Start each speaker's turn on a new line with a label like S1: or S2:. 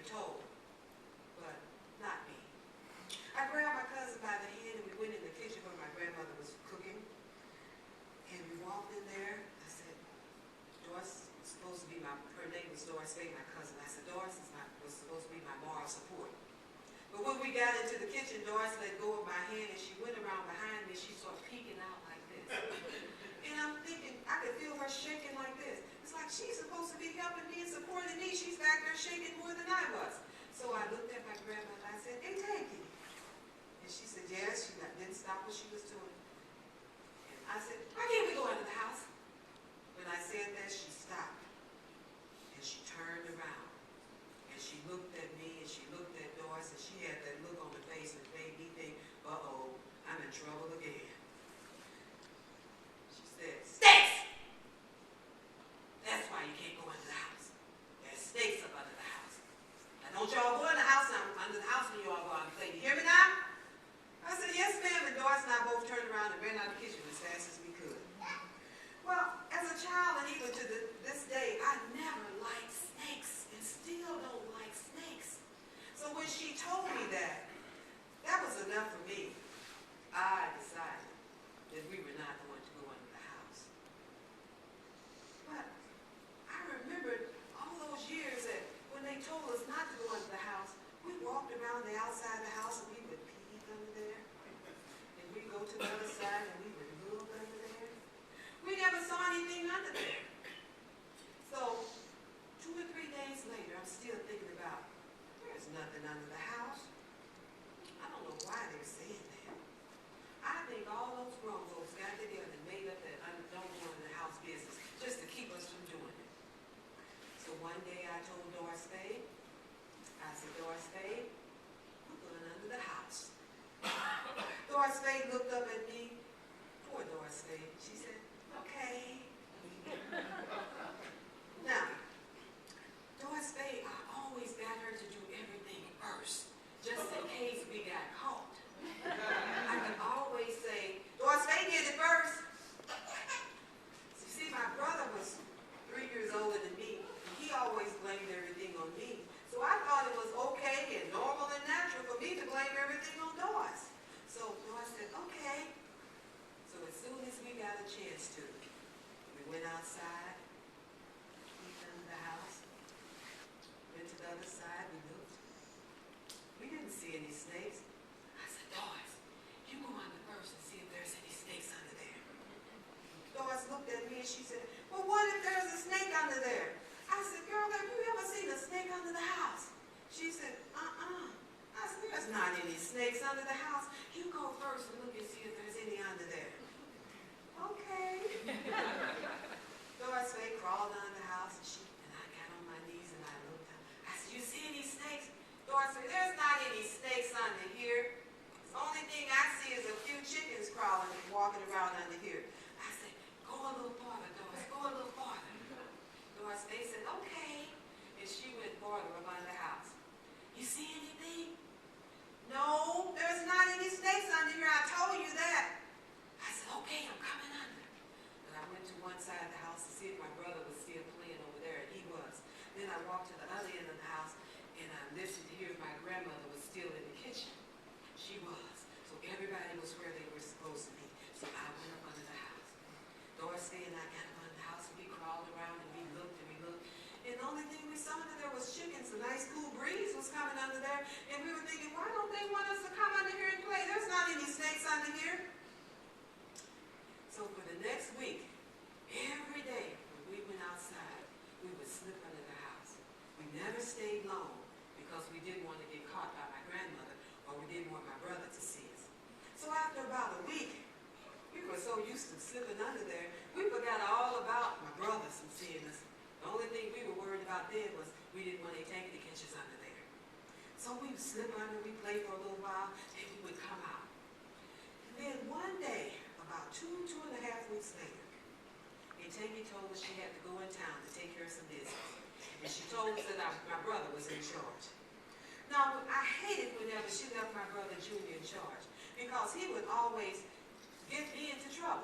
S1: were told, but not me. I grabbed my cousin by the hand and we went in the kitchen where my grandmother was cooking. And we walked in there. I said, Doris was supposed to be her name was Doris Faye, my cousin. I said, Doris was supposed to be my moral support. But when we got into the kitchen, Doris let go of my hand and she went around behind me. She started peeking out like this. And I'm thinking, I could feel her shaking like this. It's like she's supposed to be helping me and supporting me. She's back there shaking more than I was. So I looked at my grandmother. I said, hey, Tanky. And she said, yes. She didn't stop what she was doing. And I said, why can't we go into the house? When I said that, she stopped. And she turned around. And she looked at me and she looked at Doris and she had that look on her face that made me think, uh-oh, I'm in trouble again. She said, snakes! That's why you can't go into the house. There's snakes up under the house. Now don't y'all go in the house now. Under the house when you all go out and play. You hear me now? I said, yes, ma'am. And Doris and I both turned around and ran out of the kitchen as fast as we could. Well, as a child and even to this day, I never liked snakes and still don't like snakes. So when she told me that was enough for me. I decided that we were not going to go into the house. But I remembered all those years that when they told us not to go into the house, we walked around the outside of the house and we would peek under there. And we'd go to the other side and we would look under there. We never saw anything under there. So 2 or 3 days later, I'm still thinking about, there's nothing under the house. I don't know why they're saying that. I think all those grown folks got together and made up that don't go into the house business just to keep us from doing it. So one day I told Doris Faye, I said, Doris Faye, we're going under the house. Doris Faye looked up at me. Poor Doris Faye. She said, okay. Now, Doris Faye, I always got her to do everything first, just in case we got caught. I could always say, Doris Faye did it first. You see, my brother was 3 years older than me, and he always blamed everything on me. So I thought it was okay and normal and natural for me to blame everything on Doris. So Doris said, okay. So as soon as we got a chance to, we went outside, peeked under the house, went to the other side, we looked. We didn't see any snakes. I said, Doris, you go under first and see if there's any snakes under there. Doris looked at me and she said, well, what if there's a snake under there? I said, girl, have you ever seen a snake under the house? She said, uh-uh. I said, there's not any snakes under the house. You go first and look and see if there's any under there. Okay. Doris Faye crawled under the house and I got on my knees and I looked down. I said, you see any snakes? Doris said, there's not any snakes under here. The only thing I see is a few chickens crawling and walking around under here. I said, go a little farther, Doris, go a little farther. Doris Faye said, okay. And she went farther up under the house. You see anything? No, there's not any snakes under here. I told you that. I said, okay, I'm coming under. But I went to one side of the house to see if my brother was still playing over there, and he was. Then I walked to the other end of the house, and I listened to hear if my grandmother was still in the kitchen. She was. So everybody was where they were supposed to be. So I went up under the house. Doris Faye and I got up under the house, and we crawled around, and we looked, and we looked. And the only thing we saw under there was chickens. A nice cool breeze was coming under there. And we were thinking, why don't they want us to come under here and play? There's not any snakes under here. So for the next week, every day when we went outside, we would slip under the house. We never stayed long because we didn't want to get caught by my grandmother or we didn't want my brother to see us. So after about a week, we were so used to slipping under there, we forgot all about my brothers from seeing us. The only thing we were worried about then was we didn't want any tank to catch us under there. So we would slip under, we played for a little while, and we would come out. And then one day, about 2.5 weeks later, Tangy told us she had to go in town to take care of some business. And she told us that my brother was in charge. Now, I hated whenever she left my brother Junior in charge because he would always get me into trouble.